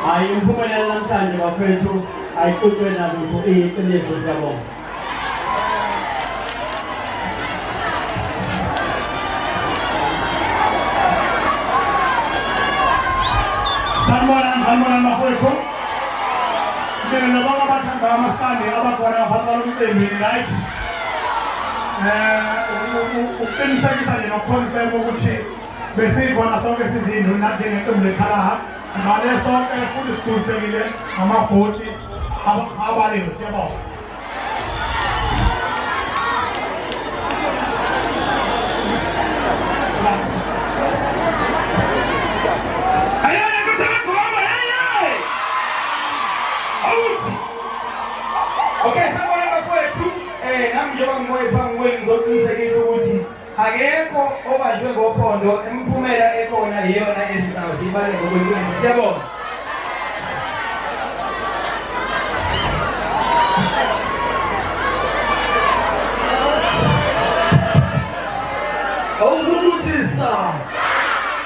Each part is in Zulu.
Hayi impumelelo namhlanje bafethu ayixutshwe nalutho iqiniso siyabonga. Sanibona mafowethu. Sibele nabanye abathanda amaskandi abakhona ngaphansi kwalomcimbi, right? Uqinisekisa nje nokuconfirm ukuthi besikhona sonke sizinduna njengeqembu lekhalaha. Sibale sonke futhi siqinisekile amavoti abalele siyabonga. Okay, sabona bafowethu nami ngizoba ngizoqinisekisa ukuthi akekho obanjwe ngophondo imiphumela ekhona iyona ezinawo sibale ngokweqiniso siyabona.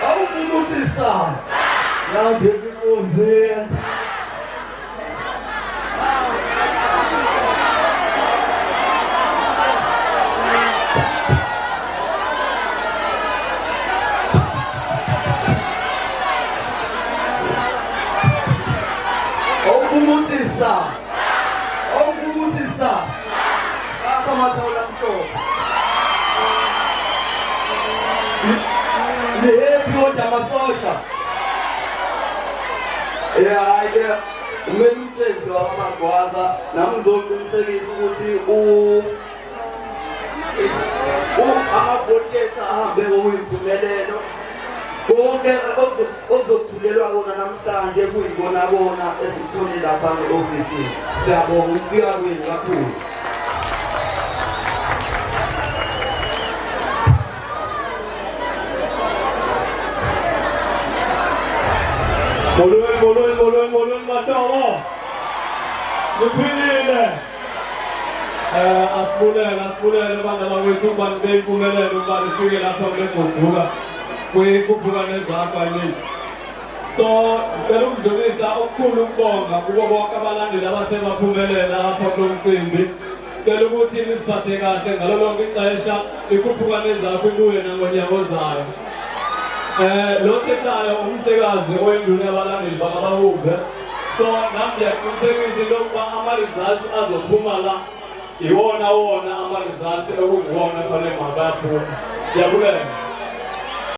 awuvumutisa nambe kunze awuvumutisa apha mathaula mhlophe happy amasosha hayi umele umtshezi wamagwaza nami ngizoqinisekisa ukuthi amavoti ethu ahambe ngokuyimpumelelo. Konke okuzokuthulelwa kona namhlanje kuyibona esikuthole lapha e-ofisini. Siyabonga ukufika kwenu kakhulu. Molweni mahlobo. Niphilile. Asibulele abantu abawethu abantu beyimpumelelo ukuba nifike lapha kule goduka kukhuphuka nezakho yini. So ngicela ukudlulisa okukhulu ukubonga kubo bonke abalandeli abathe baphumelela apha kulo mcimbi. Sicela ukuthi nisiphathe kahle ngalo lonke ixesha ikhuphuka nezakho ibuye nangonyaka ozayo. Lo thethayo umhlekazi oyinduna yabalandeli bakabahuve. So nami ngiyaqinisekisa into yokuba ama-results azophuma la iwona ama-results ekungiwona fanele mabayaphuma. Ngiyabulela.